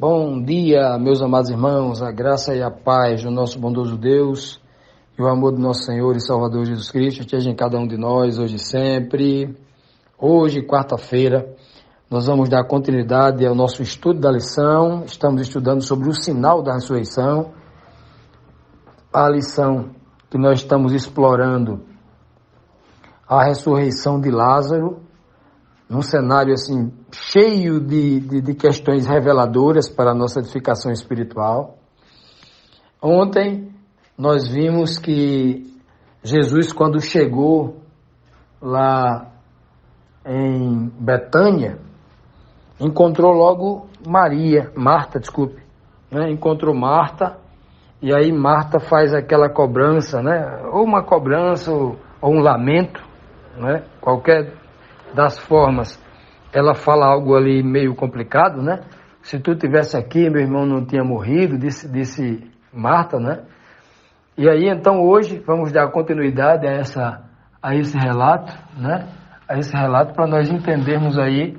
Bom dia, meus amados irmãos, a graça e a paz do nosso bondoso Deus e o amor do nosso Senhor e Salvador Jesus Cristo esteja em cada um de nós, hoje e sempre. Hoje, quarta-feira, nós vamos dar continuidade ao nosso estudo da lição. Estamos estudando sobre o sinal da ressurreição. A lição que nós estamos explorando, a ressurreição de Lázaro, num cenário assim cheio de questões reveladoras para a nossa edificação espiritual. Ontem nós vimos que Jesus, quando chegou lá em Betânia, encontrou logo Marta, encontrou Marta, e aí Marta faz aquela cobrança, né? Ou uma cobrança ou um lamento, né? Qualquer das formas, ela fala algo ali meio complicado, né? Se tu tivesse aqui, meu irmão não tinha morrido, disse Marta, né? E aí, então, hoje, vamos dar continuidade a esse relato, né? A esse relato, para nós entendermos aí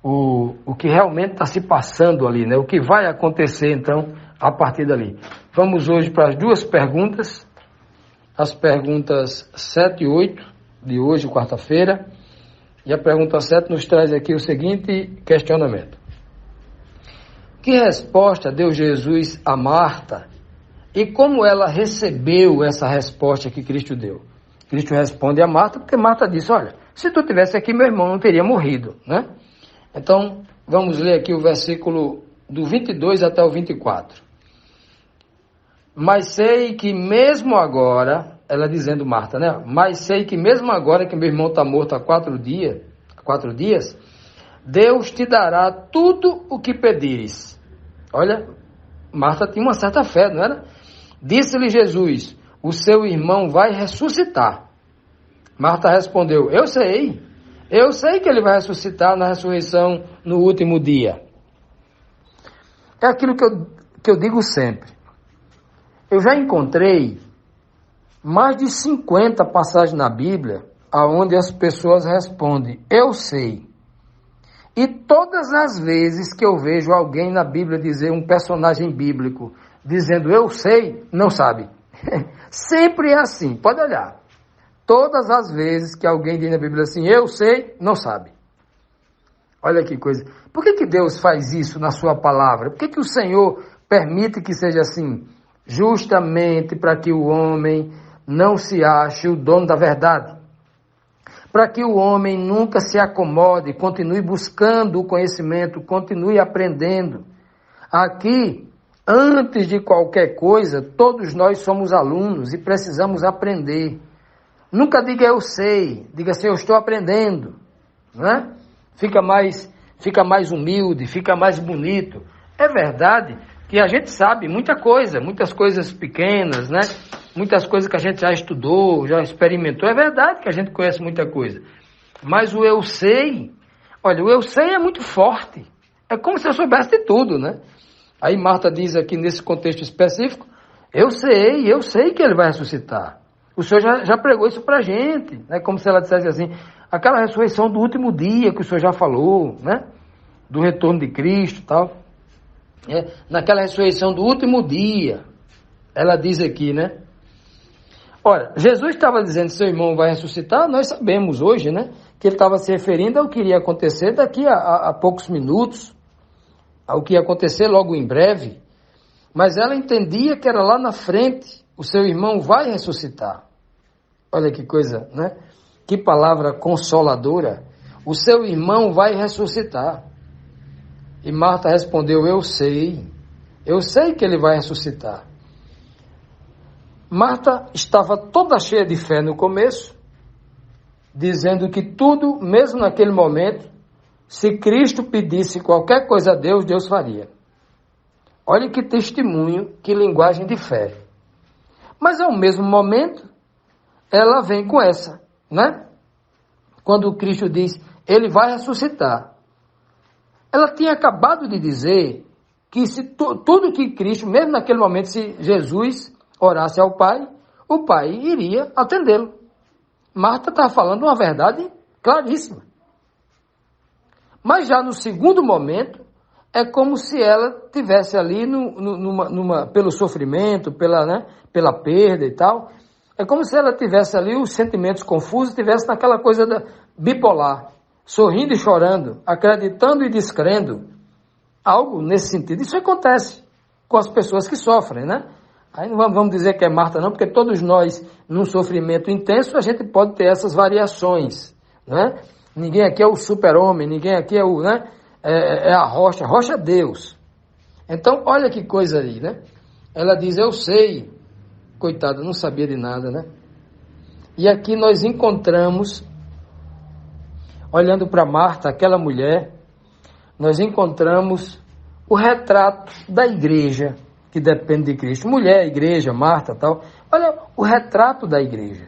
o que realmente está se passando ali, né? O que vai acontecer, então, a partir dali. Vamos hoje para as duas perguntas, as perguntas 7 e 8 de hoje, quarta-feira. E a pergunta 7 nos traz aqui o seguinte questionamento. Que resposta deu Jesus a Marta e como ela recebeu essa resposta que Cristo deu? Cristo responde a Marta porque Marta disse, olha, se tu tivesse aqui, meu irmão não teria morrido, né? Então, vamos ler aqui o versículo do 22 até o 24. Mas sei que mesmo agora... Ela dizendo, Marta, né? Mas sei que mesmo agora que meu irmão está morto há 4 dias, Deus te dará tudo o que pedires. Olha, Marta tinha uma certa fé, não era? Disse-lhe Jesus, o seu irmão vai ressuscitar. Marta respondeu, eu sei que ele vai ressuscitar na ressurreição no último dia. É aquilo que eu digo sempre. Eu já encontrei mais de 50 passagens na Bíblia, onde as pessoas respondem, eu sei. E todas as vezes que eu vejo alguém na Bíblia dizer, um personagem bíblico, dizendo eu sei, não sabe. Sempre é assim, pode olhar. Todas as vezes que alguém diz na Bíblia assim, eu sei, não sabe. Olha que coisa. Por que Deus faz isso na sua palavra? Por que o Senhor permite que seja assim? Justamente para que o homem não se ache o dono da verdade. Para que o homem nunca se acomode, continue buscando o conhecimento, continue aprendendo. Aqui, antes de qualquer coisa, todos nós somos alunos e precisamos aprender. Nunca diga eu sei, diga assim, eu estou aprendendo. Né? Fica mais humilde, fica mais bonito. É verdade que a gente sabe muitas coisas pequenas, né? Muitas coisas que a gente já estudou, já experimentou. É verdade que a gente conhece muita coisa. Mas o eu sei, olha, o eu sei é muito forte. É como se eu soubesse de tudo, né? Aí Marta diz aqui nesse contexto específico, eu sei que ele vai ressuscitar. O Senhor já pregou isso pra gente, né? Como se ela dissesse assim, aquela ressurreição do último dia que o Senhor já falou, né? Do retorno de Cristo e tal. Naquela ressurreição do último dia, ela diz aqui, né? Ora, Jesus estava dizendo que seu irmão vai ressuscitar, nós sabemos hoje, né? Que ele estava se referindo ao que iria acontecer daqui a poucos minutos, ao que ia acontecer logo em breve, mas ela entendia que era lá na frente, o seu irmão vai ressuscitar. Olha que coisa, né? Que palavra consoladora. O seu irmão vai ressuscitar. E Marta respondeu, eu sei que ele vai ressuscitar. Marta estava toda cheia de fé no começo, dizendo que tudo, mesmo naquele momento, se Cristo pedisse qualquer coisa a Deus, Deus faria. Olha que testemunho, que linguagem de fé. Mas ao mesmo momento, ela vem com essa, né? Quando Cristo diz, ele vai ressuscitar. Ela tinha acabado de dizer que se tudo que Cristo, mesmo naquele momento, se Jesus orasse ao Pai, o Pai iria atendê-lo. Marta estava falando uma verdade claríssima. Mas já no segundo momento, é como se ela tivesse ali pelo sofrimento, pela perda e tal. É como se ela tivesse ali os sentimentos confusos, tivesse naquela coisa bipolar, sorrindo e chorando, acreditando e descrendo. Algo nesse sentido. Isso acontece com as pessoas que sofrem, né? Aí não vamos dizer que é Marta não, porque todos nós, num sofrimento intenso, a gente pode ter essas variações, né? Ninguém aqui é o super-homem, ninguém aqui é a rocha é Deus. Então, olha que coisa aí, né? Ela diz, eu sei, coitada, não sabia de nada, né? E aqui nós encontramos, olhando para Marta, aquela mulher, nós encontramos o retrato da igreja que depende de Cristo. Mulher, igreja, Marta, tal. Olha o retrato da igreja.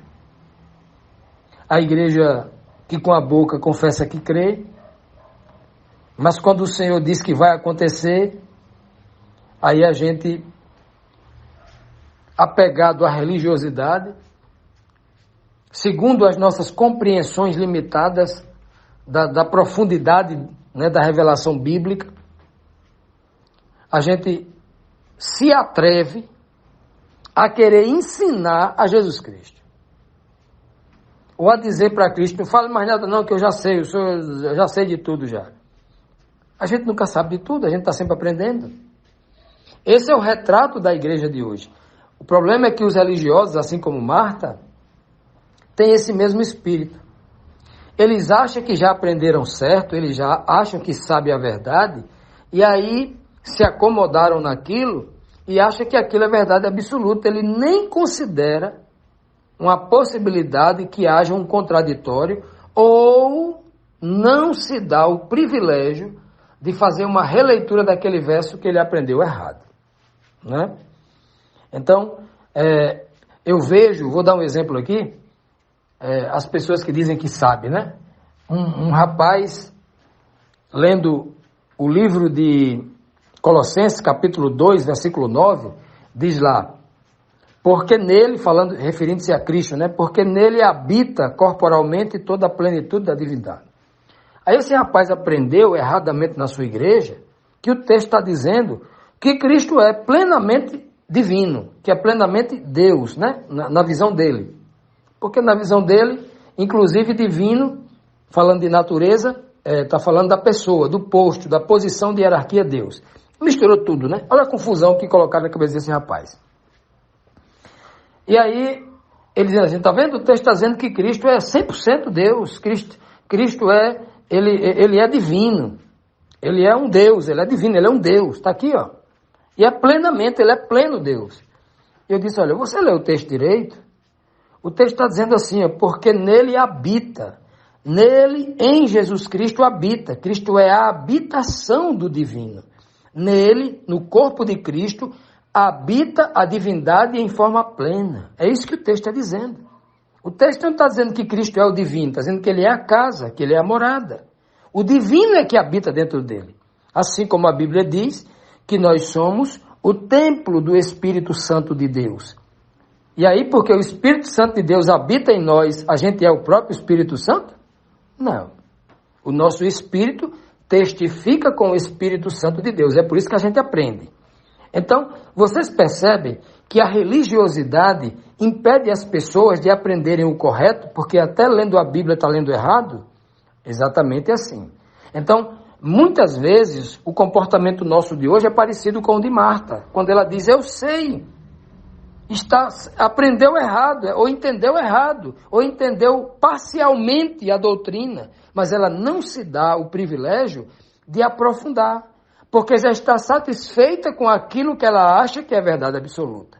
A igreja que com a boca confessa que crê, mas quando o Senhor diz que vai acontecer, aí a gente, apegado à religiosidade, segundo as nossas compreensões limitadas da profundidade, né, da revelação bíblica, a gente se atreve a querer ensinar a Jesus Cristo. Ou a dizer para Cristo, não fale mais nada não, que eu já sei, eu já sei de tudo já. A gente nunca sabe de tudo, a gente está sempre aprendendo. Esse é o retrato da igreja de hoje. O problema é que os religiosos, assim como Marta, têm esse mesmo espírito. Eles acham que já aprenderam certo, eles já acham que sabem a verdade, e aí se acomodaram naquilo e acham que aquilo é verdade absoluta. Ele nem considera uma possibilidade que haja um contraditório ou não se dá o privilégio de fazer uma releitura daquele verso que ele aprendeu errado, né? Então, eu vejo, vou dar um exemplo aqui, as pessoas que dizem que sabem, né? Um rapaz, lendo o livro de Colossenses, capítulo 2, versículo 9, diz lá, porque nele, referindo-se a Cristo, né? Porque nele habita corporalmente toda a plenitude da divindade. Aí esse rapaz aprendeu erradamente na sua igreja que o texto está dizendo que Cristo é plenamente divino, que é plenamente Deus, né? Na visão dele. Porque na visão dele, inclusive divino, falando de natureza, está falando da pessoa, do posto, da posição de hierarquia Deus. Misturou tudo, né? Olha a confusão que colocaram na cabeça desse rapaz. E aí, ele diz assim, tá vendo? O texto está dizendo que Cristo é 100% Deus. Cristo ele é divino. Ele é um Deus, ele é divino, ele é um Deus. Está aqui, ó. E é plenamente, ele é pleno Deus. E eu disse, olha, você lê o texto direito? O texto está dizendo assim, ó, porque nele habita. Nele, em Jesus Cristo, habita. Cristo é a habitação do divino. Nele, no corpo de Cristo, habita a divindade em forma plena. É isso que o texto está dizendo. O texto não está dizendo que Cristo é o divino, está dizendo que ele é a casa, que ele é a morada. O divino é que habita dentro dele. Assim como a Bíblia diz que nós somos o templo do Espírito Santo de Deus. E aí, porque o Espírito Santo de Deus habita em nós, a gente é o próprio Espírito Santo? Não. O nosso espírito testifica com o Espírito Santo de Deus. É por isso que a gente aprende. Então, vocês percebem que a religiosidade impede as pessoas de aprenderem o correto, porque até lendo a Bíblia está lendo errado? Exatamente assim. Então, muitas vezes, o comportamento nosso de hoje é parecido com o de Marta, quando ela diz, eu sei, aprendeu errado, ou entendeu parcialmente a doutrina, mas ela não se dá o privilégio de aprofundar, porque já está satisfeita com aquilo que ela acha que é verdade absoluta.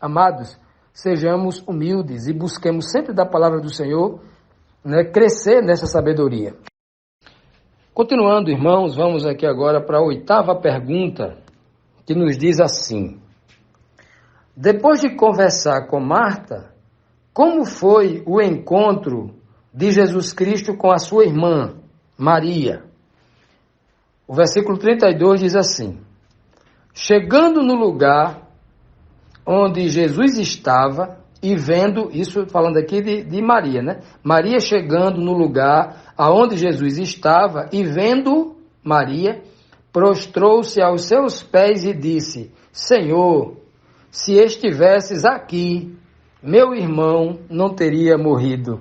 Amados, sejamos humildes e busquemos sempre da palavra do Senhor, né, crescer nessa sabedoria. Continuando, irmãos, vamos aqui agora para a 8ª pergunta, que nos diz assim: depois de conversar com Marta, como foi o encontro de Jesus Cristo com a sua irmã, Maria? O versículo 32 diz assim: chegando no lugar onde Jesus estava e vendo, isso falando aqui de Maria, né? Maria chegando no lugar aonde Jesus estava e vendo Maria, prostrou-se aos seus pés e disse: Senhor, se estivesses aqui, meu irmão não teria morrido.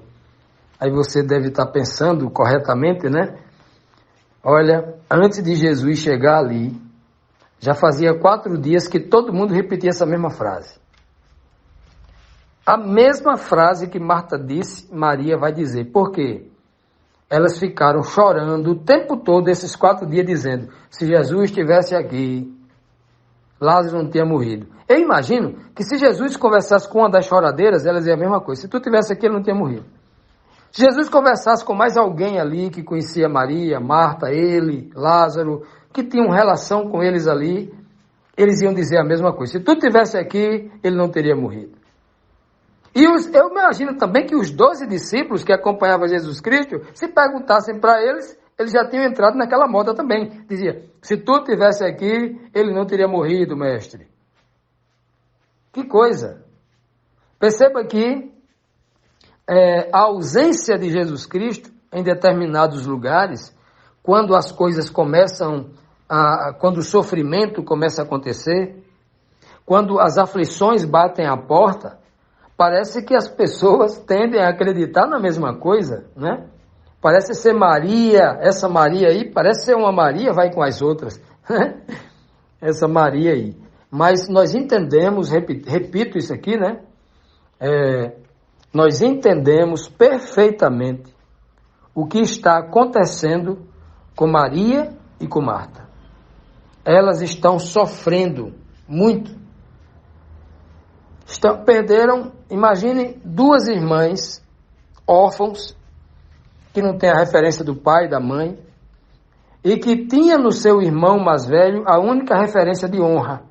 Aí você deve estar pensando corretamente, né? Olha, antes de Jesus chegar ali, já fazia 4 dias que todo mundo repetia essa mesma frase. A mesma frase que Marta disse, Maria vai dizer. Por quê? Elas ficaram chorando o tempo todo, esses 4 dias, dizendo: se Jesus estivesse aqui, Lázaro não tinha morrido. Eu imagino que se Jesus conversasse com uma das choradeiras, elas diziam a mesma coisa. Se tu estivesse aqui, ele não tinha morrido. Se Jesus conversasse com mais alguém ali que conhecia Maria, Marta, ele, Lázaro, que tinham relação com eles ali, eles iam dizer a mesma coisa. Se tu estivesse aqui, ele não teria morrido. E eu imagino também que os 12 discípulos que acompanhavam Jesus Cristo, se perguntassem para eles, eles já tinham entrado naquela moda também. Dizia: se tu estivesse aqui, ele não teria morrido, mestre. Que coisa! Perceba que a ausência de Jesus Cristo em determinados lugares, quando as coisas começam, quando o sofrimento começa a acontecer, quando as aflições batem à porta, parece que as pessoas tendem a acreditar na mesma coisa, né? Parece ser Maria, essa Maria aí, parece ser uma Maria, vai com as outras, né? Essa Maria aí. Mas nós entendemos, repito isso aqui, né? Nós entendemos perfeitamente o que está acontecendo com Maria e com Marta. Elas estão sofrendo muito. Perderam, imagine, 2 irmãs órfãos, que não tem a referência do pai e da mãe, e que tinha no seu irmão mais velho a única referência de honra.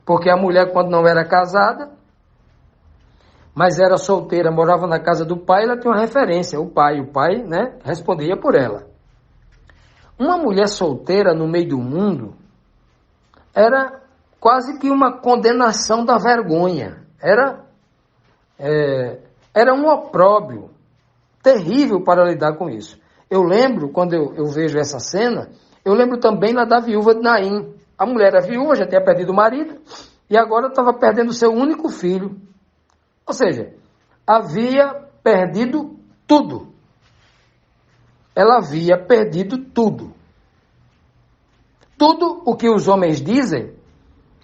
Porque a mulher, quando não era casada, mas era solteira, morava na casa do pai, ela tinha uma referência, o pai, né, respondia por ela. Uma mulher solteira no meio do mundo era quase que uma condenação da vergonha. Era um opróbrio terrível para lidar com isso. Eu lembro, quando eu vejo essa cena, eu lembro também lá da viúva de Naim. A mulher era viúva, já tinha perdido o marido, e agora estava perdendo o seu único filho. Ou seja, havia perdido tudo. Ela havia perdido tudo. Tudo o que os homens dizem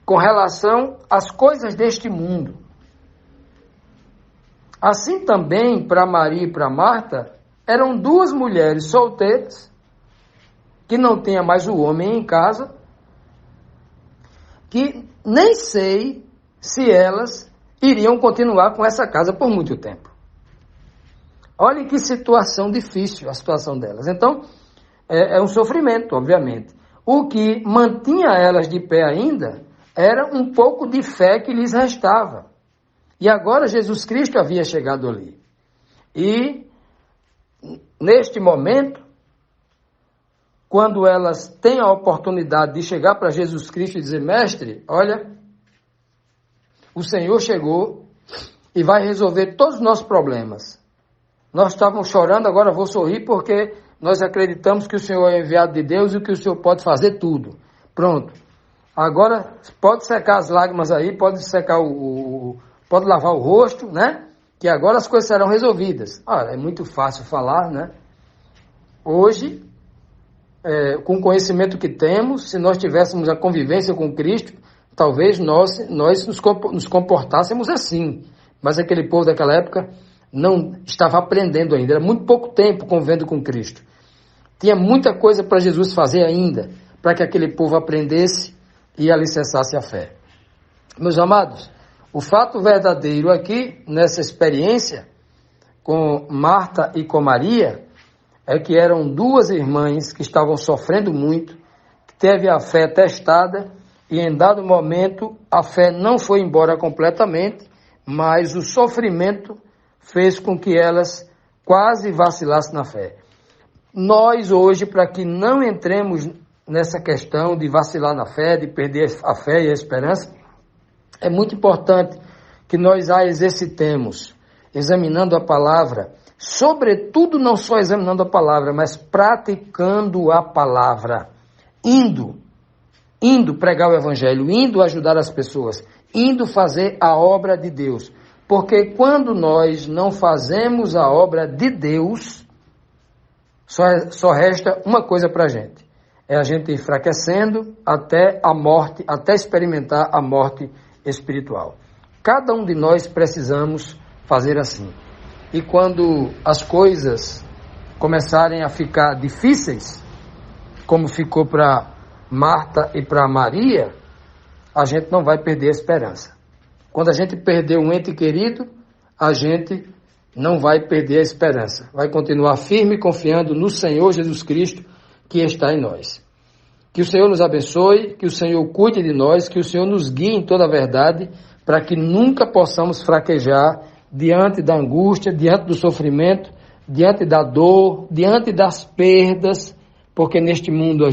com relação às coisas deste mundo. Assim também, para Maria e para Marta, eram 2 mulheres solteiras, que não tinha mais o homem em casa, que nem sei se elas iriam continuar com essa casa por muito tempo. Olhem que situação difícil a situação delas. Então, é um sofrimento, obviamente. O que mantinha elas de pé ainda era um pouco de fé que lhes restava. E agora Jesus Cristo havia chegado ali. E, neste momento, quando elas têm a oportunidade de chegar para Jesus Cristo e dizer: mestre, olha, o Senhor chegou e vai resolver todos os nossos problemas. Nós estávamos chorando, agora vou sorrir porque nós acreditamos que o Senhor é enviado de Deus e que o Senhor pode fazer tudo. Pronto. Agora pode secar as lágrimas aí, pode secar pode lavar o rosto, né? Que agora as coisas serão resolvidas. É muito fácil falar, né? Hoje, com o conhecimento que temos, se nós tivéssemos a convivência com Cristo, talvez nós nos comportássemos assim. Mas aquele povo daquela época não estava aprendendo ainda. Era muito pouco tempo convivendo com Cristo. Tinha muita coisa para Jesus fazer ainda, para que aquele povo aprendesse e alicerçasse a fé. Meus amados, o fato verdadeiro aqui, nessa experiência com Marta e com Maria, é que eram 2 irmãs que estavam sofrendo muito, que teve a fé testada, e em dado momento a fé não foi embora completamente, mas o sofrimento fez com que elas quase vacilassem na fé. Nós hoje, para que não entremos nessa questão de vacilar na fé, de perder a fé e a esperança, é muito importante que nós a exercitemos, examinando a palavra, sobretudo não só examinando a palavra, mas praticando a palavra, indo pregar o evangelho, indo ajudar as pessoas, indo fazer a obra de Deus. Porque quando nós não fazemos a obra de Deus, só resta uma coisa para a gente. É a gente enfraquecendo até a morte, até experimentar a morte espiritual. Cada um de nós precisamos fazer assim. E quando as coisas começarem a ficar difíceis, como ficou para Marta e para Maria, a gente não vai perder a esperança. Quando a gente perder um ente querido, a gente não vai perder a esperança. Vai continuar firme, confiando no Senhor Jesus Cristo, que está em nós. Que o Senhor nos abençoe, que o Senhor cuide de nós, que o Senhor nos guie em toda a verdade, para que nunca possamos fraquejar diante da angústia, diante do sofrimento, diante da dor, diante das perdas, porque neste mundo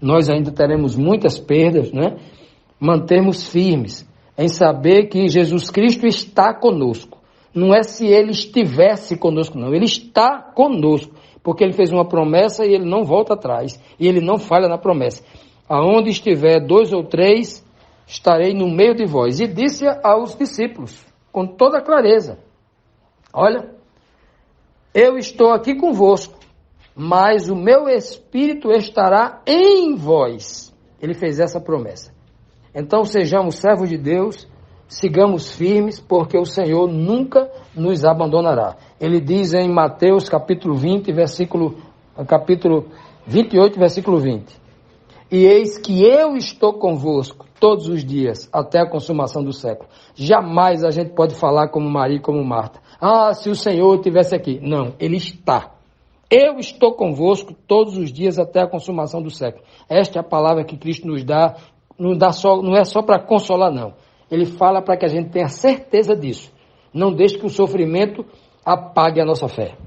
nós ainda teremos muitas perdas, né? Mantermos firmes em saber que Jesus Cristo está conosco. Não é se Ele estivesse conosco, não. Ele está conosco, porque Ele fez uma promessa e Ele não volta atrás. E Ele não falha na promessa. Aonde estiver 2 ou 3, estarei no meio de vós. E disse aos discípulos, com toda clareza, olha, eu estou aqui convosco, mas o meu Espírito estará em vós. Ele fez essa promessa. Então sejamos servos de Deus, sigamos firmes, porque o Senhor nunca nos abandonará. Ele diz em Mateus capítulo 28, versículo 20. E eis que eu estou convosco todos os dias, até a consumação do século. Jamais a gente pode falar como Maria e como Marta. Ah, se o Senhor estivesse aqui. Não, Ele está. Eu estou convosco todos os dias até a consumação do século. Esta é a palavra que Cristo nos dá. Não é só para consolar, não. Ele fala para que a gente tenha certeza disso. Não deixe que o sofrimento apague a nossa fé.